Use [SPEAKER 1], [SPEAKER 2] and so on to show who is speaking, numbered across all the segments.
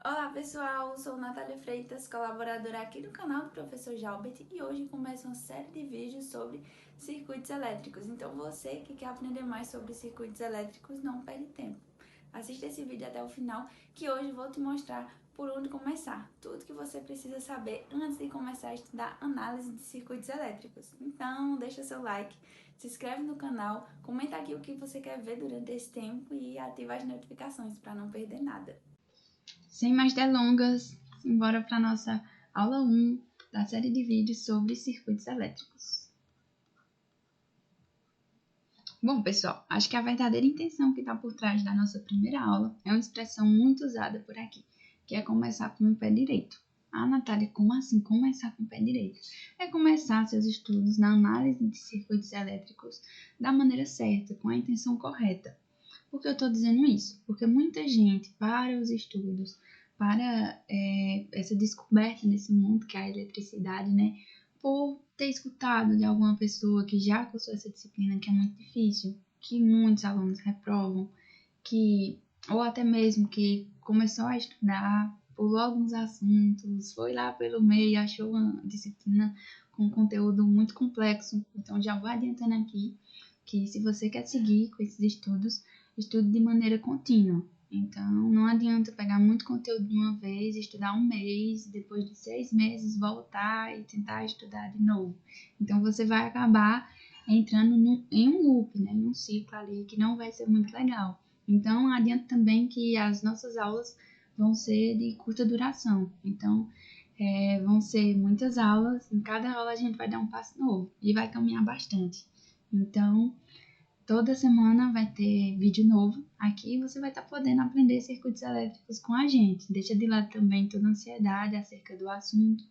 [SPEAKER 1] Olá pessoal, sou Natália Freitas, colaboradora aqui do canal do Professor Jalbert e hoje começa uma série de vídeos sobre circuitos elétricos. Então você que quer aprender mais sobre circuitos elétricos, não perde tempo. Assista esse vídeo até o final que hoje vou te mostrar por onde começar. Tudo que você precisa saber antes de começar a estudar análise de circuitos elétricos. Então deixa seu like, se inscreve no canal, comenta aqui o que você quer ver durante esse tempo e ativa as notificações para não perder nada.
[SPEAKER 2] Sem mais delongas, embora para a nossa aula 1 da série de vídeos sobre circuitos elétricos. Bom, pessoal, acho que a verdadeira intenção que está por trás da nossa primeira aula é uma expressão muito usada por aqui, que é começar com o pé direito. Ah, Natália, como assim começar com o pé direito? É começar seus estudos na análise de circuitos elétricos da maneira certa, com a intenção correta. Por que eu estou dizendo isso? Porque muita gente para os estudos, para essa descoberta nesse mundo que é a eletricidade, né? Por ter escutado de alguma pessoa que já cursou essa disciplina, que é muito difícil, que muitos alunos reprovam, ou até mesmo que começou a estudar, pulou alguns assuntos, foi lá pelo meio, achou uma disciplina com conteúdo muito complexo. Então já vou adiantando aqui que se você quer seguir com esses estudos, estude de maneira contínua. Então, não adianta pegar muito conteúdo de uma vez, estudar um mês, depois de 6 meses voltar e tentar estudar de novo. Então, você vai acabar entrando em um loop, né? Em um ciclo ali que não vai ser muito legal. Então, adianta também que as nossas aulas vão ser de curta duração. Então, vão ser muitas aulas, em cada aula a gente vai dar um passo novo e vai caminhar bastante. Então, toda semana vai ter vídeo novo aqui e você vai estar podendo aprender circuitos elétricos com a gente. Deixa de lado também toda a ansiedade acerca do assunto,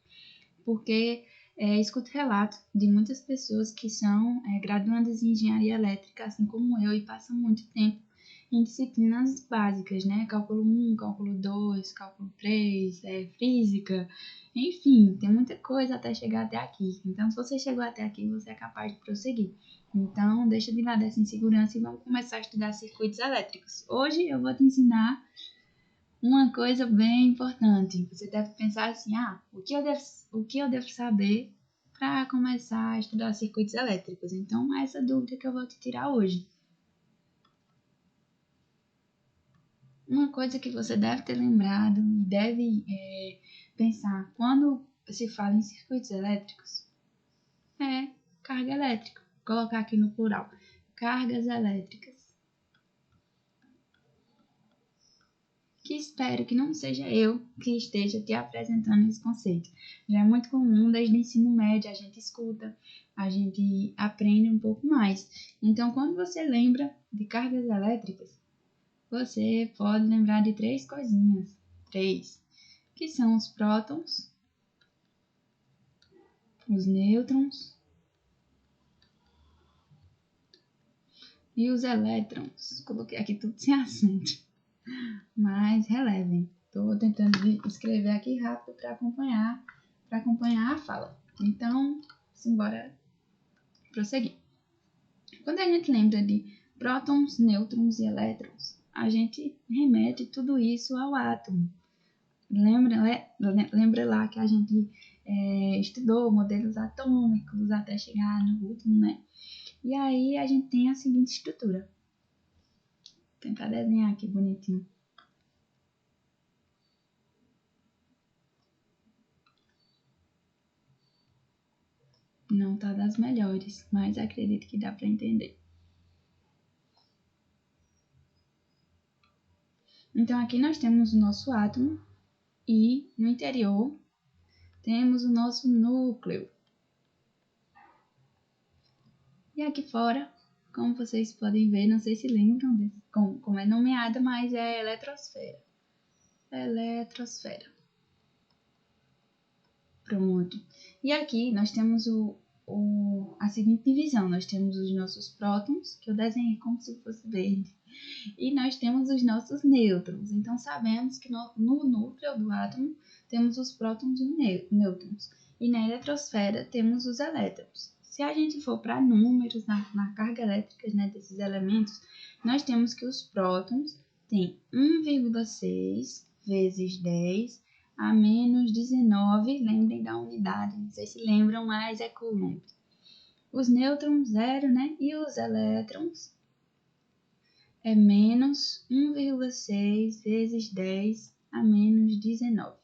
[SPEAKER 2] porque escuto relatos de muitas pessoas que são graduandas em engenharia elétrica, assim como eu, e passam muito tempo em disciplinas básicas, né? Cálculo 1, cálculo 2, cálculo 3, física, enfim, tem muita coisa até chegar até aqui. Então, se você chegou até aqui, você é capaz de prosseguir. Então, deixa de lado essa insegurança e vamos começar a estudar circuitos elétricos. Hoje eu vou te ensinar uma coisa bem importante. Você deve pensar assim, o que eu devo saber para começar a estudar circuitos elétricos? Então, é essa dúvida que eu vou te tirar hoje. Uma coisa que você deve ter lembrado e deve pensar quando se fala em circuitos elétricos é carga elétrica. Vou colocar aqui no plural. Cargas elétricas. Que espero que não seja eu que esteja te apresentando esse conceito. Já é muito comum desde o ensino médio, a gente escuta, a gente aprende um pouco mais. Então, quando você lembra de cargas elétricas, você pode lembrar de 3 coisinhas. 3, que são os prótons, os nêutrons e os elétrons. Coloquei aqui tudo sem acento, mas relevem. Estou tentando escrever aqui rápido para acompanhar a fala. Então, simbora prosseguir. Quando a gente lembra de prótons, nêutrons e elétrons, a gente remete tudo isso ao átomo. Lembra lá que a gente estudou modelos atômicos até chegar no último, né? E aí a gente tem a seguinte estrutura. Vou tentar desenhar aqui bonitinho. Não tá das melhores, mas acredito que dá para entender. Então aqui nós temos o nosso átomo e no interior temos o nosso núcleo. E aqui fora, como vocês podem ver, não sei se lembram como é nomeada, mas é a eletrosfera. Eletrosfera. Pronto. E aqui nós temos a seguinte divisão. Nós temos os nossos prótons, que eu desenhei como se fosse verde, e nós temos os nossos nêutrons. Então, sabemos que no núcleo do átomo temos os prótons e os nêutrons. E na eletrosfera temos os elétrons. Se a gente for para números na carga elétrica, né, desses elementos, nós temos que os prótons têm 1,6 vezes 10 a menos 19, lembrem da unidade, não sei se lembram, mas é coulomb. Os nêutrons, 0, né? E os elétrons é menos 1,6 vezes 10 a menos 19.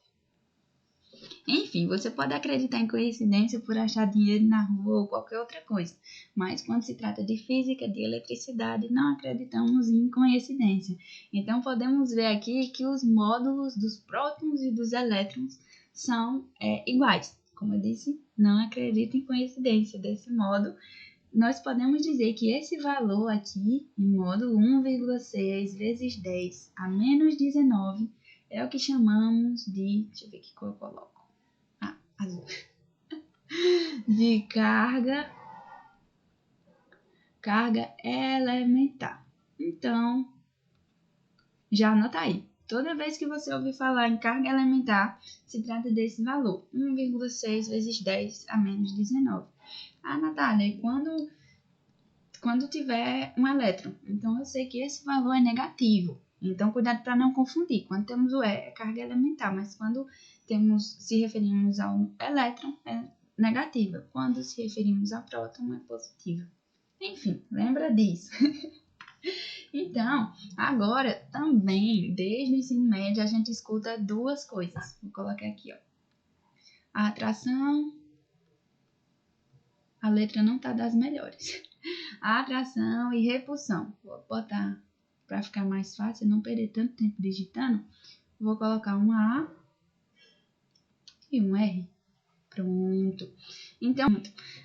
[SPEAKER 2] Enfim, você pode acreditar em coincidência por achar dinheiro na rua ou qualquer outra coisa, mas quando se trata de física, de eletricidade, não acreditamos em coincidência. Então, podemos ver aqui que os módulos dos prótons e dos elétrons são iguais. Como eu disse, não acredito em coincidência. Desse modo, nós podemos dizer que esse valor aqui, em módulo 1,6 vezes 10 a menos 19, é o que chamamos de, deixa eu ver que cor eu coloco, azul, de carga elementar. Então, já anota aí. Toda vez que você ouvir falar em carga elementar, se trata desse valor, 1,6 vezes 10 a menos 19. Ah, Natália, e quando tiver um elétron? Então, eu sei que esse valor é negativo. Então, cuidado para não confundir. Quando temos o E, é carga elementar, mas quando se referimos ao elétron, é negativa. Quando se referimos ao próton, é positiva. Enfim, lembra disso. Então, agora também, desde o ensino médio, a gente escuta duas coisas. Vou colocar aqui, ó. A atração, a letra não tá das melhores. A atração e repulsão. Vou botar para ficar mais fácil, não perder tanto tempo digitando. Vou colocar um A e um R. Pronto. Então,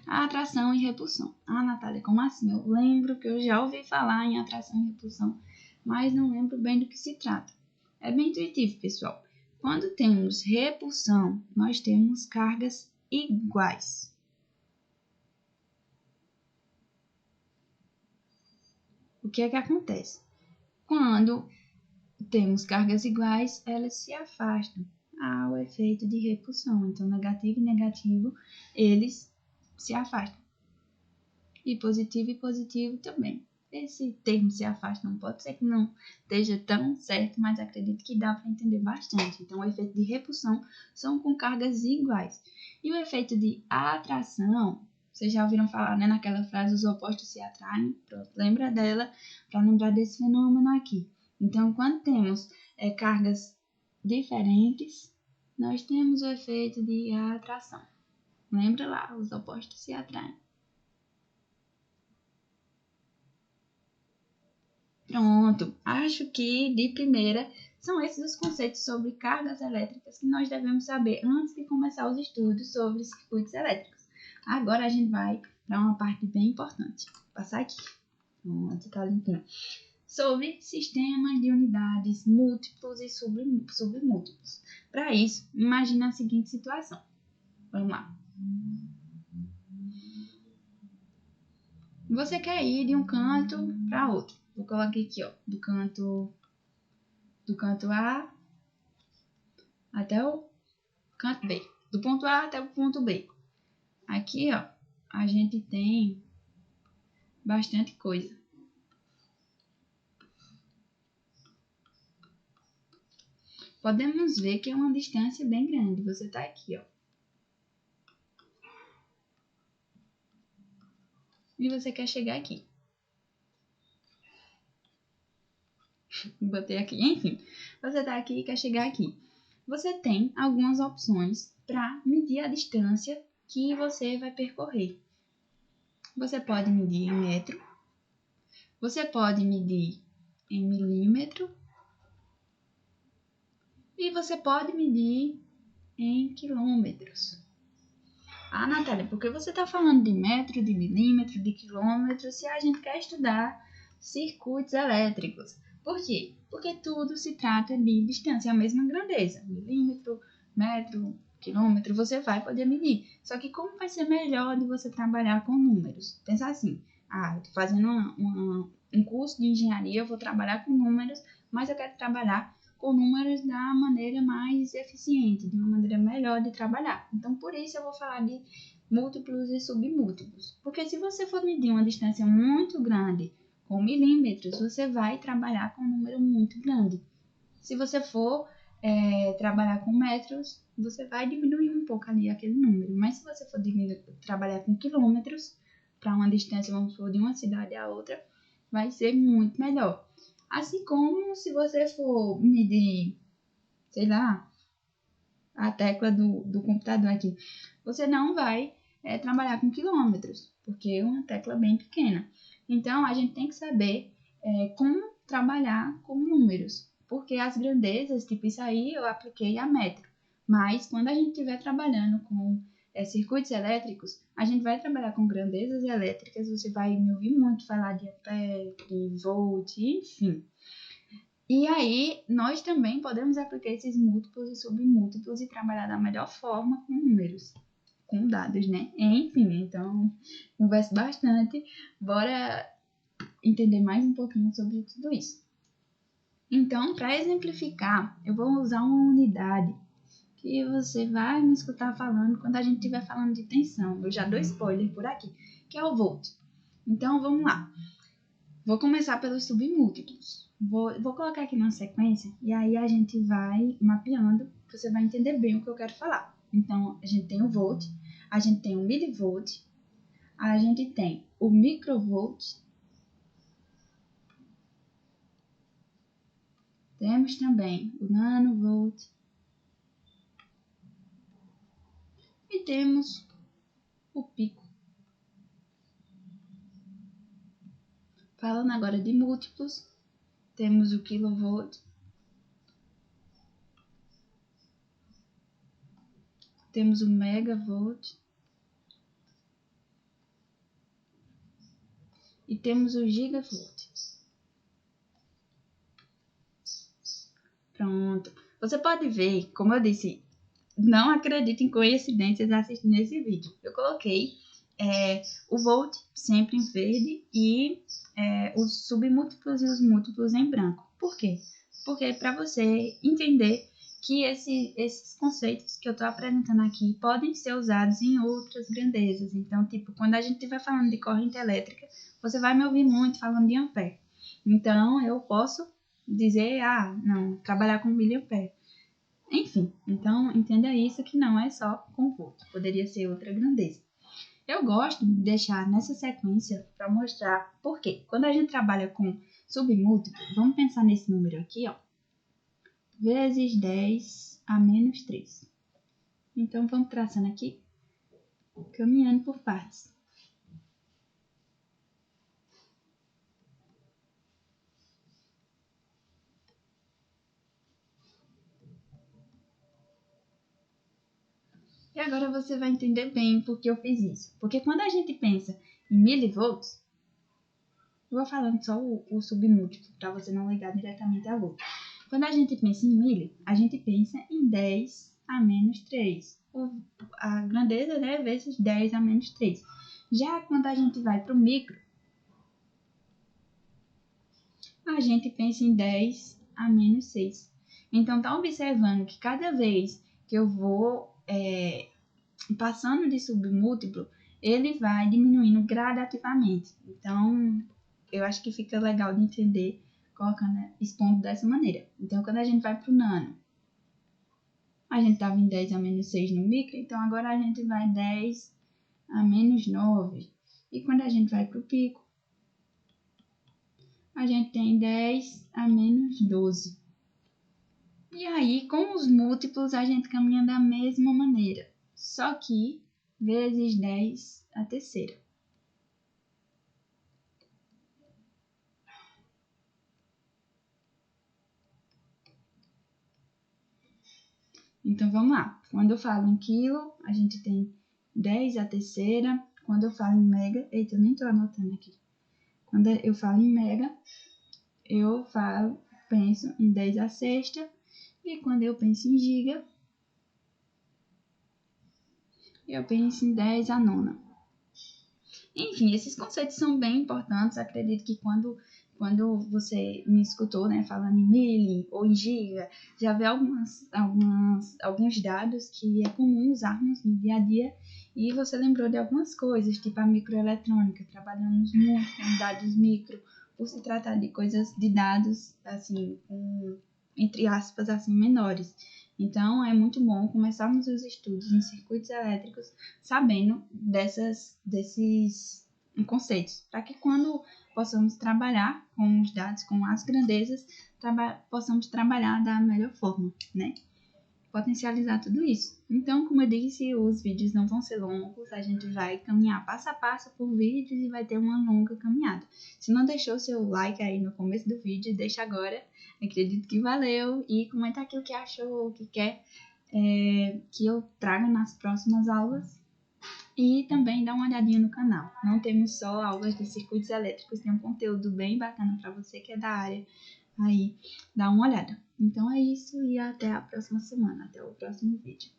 [SPEAKER 2] a atração e repulsão. Ah, Natália, como assim? Eu lembro que eu já ouvi falar em atração e repulsão, mas não lembro bem do que se trata. É bem intuitivo, pessoal. Quando temos repulsão, nós temos cargas iguais. O que é que acontece? Quando temos cargas iguais, elas se afastam. Há o efeito de repulsão. Então, negativo e negativo, eles se afastam. E positivo também. Esse termo se afastam pode ser que não esteja tão certo, mas acredito que dá para entender bastante. Então, o efeito de repulsão são com cargas iguais. E o efeito de atração, vocês já ouviram falar, né, naquela frase, os opostos se atraem? Pronto, lembra dela para lembrar desse fenômeno aqui. Então, quando temos cargas diferentes, nós temos o efeito de atração. Lembra lá, os opostos se atraem. Pronto, acho que de primeira são esses os conceitos sobre cargas elétricas que nós devemos saber antes de começar os estudos sobre circuitos elétricos. Agora a gente vai para uma parte bem importante. Vou passar aqui. Pronto, tá limpinho. Sobre sistemas de unidades múltiplos e submúltiplos. Para isso, imagine a seguinte situação. Vamos lá. Você quer ir de um canto para outro. Vou colocar aqui, ó, do canto A até o canto B. Do ponto A até o ponto B. Aqui, ó, a gente tem bastante coisa. Podemos ver que é uma distância bem grande. Você tá aqui, ó. E você quer chegar aqui. Botei aqui. Enfim, você tá aqui e quer chegar aqui. Você tem algumas opções para medir a distância que você vai percorrer. Você pode medir em metro. Você pode medir em milímetro. E você pode medir em quilômetros. Ah, Natália, por que você está falando de metro, de milímetro, de quilômetro, se a gente quer estudar circuitos elétricos? Por quê? Porque tudo se trata de distância, a mesma grandeza. Milímetro, metro, quilômetro, você vai poder medir. Só que como vai ser melhor de você trabalhar com números? Pensar assim, eu estou fazendo um curso de engenharia, eu vou trabalhar com números, mas eu quero trabalhar com números da maneira mais eficiente, de uma maneira melhor de trabalhar. Então, por isso eu vou falar de múltiplos e submúltiplos. Porque se você for medir uma distância muito grande com milímetros, você vai trabalhar com um número muito grande. Se você for trabalhar com metros, você vai diminuir um pouco ali aquele número. Mas se você for trabalhar com quilômetros, para uma distância, vamos supor, de uma cidade a outra, vai ser muito melhor. Assim como se você for medir, sei lá, a tecla do computador aqui, você não vai trabalhar com quilômetros, porque é uma tecla bem pequena. Então, a gente tem que saber como trabalhar com números, porque as grandezas, tipo isso aí, eu apliquei a metro. Mas, quando a gente estiver trabalhando com circuitos elétricos, a gente vai trabalhar com grandezas elétricas, você vai me ouvir muito falar de ampere, de volt, enfim. E aí, nós também podemos aplicar esses múltiplos e submúltiplos e trabalhar da melhor forma com números, com dados, né? Enfim, então, converso bastante. Bora entender mais um pouquinho sobre tudo isso. Então, para exemplificar, eu vou usar uma unidade que você vai me escutar falando quando a gente estiver falando de tensão. Eu já dou spoiler por aqui, que é o volt. Então, vamos lá. Vou começar pelos submúltiplos. Vou colocar aqui na sequência e aí a gente vai mapeando, você vai entender bem o que eu quero falar. Então, a gente tem o volt, a gente tem o milivolt, a gente tem o microvolt, temos também o nanovolt e temos o pico. Falando agora de múltiplos, temos o kilovolt, temos o megavolt e temos o gigavolt. Pronto. Você pode ver, como eu disse, não acredite em coincidências assistindo esse vídeo. Eu coloquei o volt sempre em verde e os submúltiplos e os múltiplos em branco. Por quê? Porque para você entender que esses conceitos que eu estou apresentando aqui podem ser usados em outras grandezas. Então, tipo, quando a gente estiver falando de corrente elétrica, você vai me ouvir muito falando de ampere. Então, eu posso dizer, não, trabalhar com miliampere. Enfim, então entenda isso que não é só com volt, poderia ser outra grandeza. Eu gosto de deixar nessa sequência para mostrar por quê. Quando a gente trabalha com submúltiplo, vamos pensar nesse número aqui, ó, vezes 10 a menos 3. Então, vamos traçando aqui, caminhando por partes. E agora você vai entender bem por que eu fiz isso. Porque quando a gente pensa em milivolts, eu vou falando só o submúltiplo, para você não ligar diretamente a volt. Quando a gente pensa em mili, a gente pensa em 10 a menos 3. A grandeza, né, vezes 10 a menos 3. Já quando a gente vai para o micro, a gente pensa em 10 a menos 6. Então, tá observando que cada vez que eu vou passando de submúltiplo, ele vai diminuindo gradativamente. Então, eu acho que fica legal de entender colocando, expondo dessa maneira. Então, quando a gente vai para o nano, a gente estava em 10 a menos 6 no micro, então agora a gente vai 10 a menos 9. E quando a gente vai para o pico, a gente tem 10 a menos 12. E aí, com os múltiplos, a gente caminha da mesma maneira, só que vezes 10 a terceira. Então, vamos lá. Quando eu falo em quilo, a gente tem 10 a terceira. Quando eu falo em mega... Eita, eu nem tô anotando aqui. Quando eu falo em mega, eu penso em 10 a sexta. E quando eu penso em giga, eu penso em 10 a nona. Enfim, esses conceitos são bem importantes. Acredito que quando você me escutou, né, falando em mili ou em giga, já vê alguns dados que é comum usarmos no dia a dia e você lembrou de algumas coisas, tipo a microeletrônica. Trabalhamos muito com dados micro, por se tratar de coisas, de dados, assim, com entre aspas, assim, menores. Então, é muito bom começarmos os estudos em circuitos elétricos sabendo desses conceitos, para que quando possamos trabalhar com os dados, com as grandezas, possamos trabalhar da melhor forma, né? Potencializar tudo isso. Então, como eu disse, os vídeos não vão ser longos, a gente vai caminhar passo a passo por vídeos e vai ter uma longa caminhada. Se não deixou seu like aí no começo do vídeo, deixa agora. Acredito que valeu e comenta aqui o que achou, o que quer que eu traga nas próximas aulas. E também dá uma olhadinha no canal. Não temos só aulas de circuitos elétricos, tem um conteúdo bem bacana para você que é da área. Aí, dá uma olhada. Então é isso e até a próxima semana, até o próximo vídeo.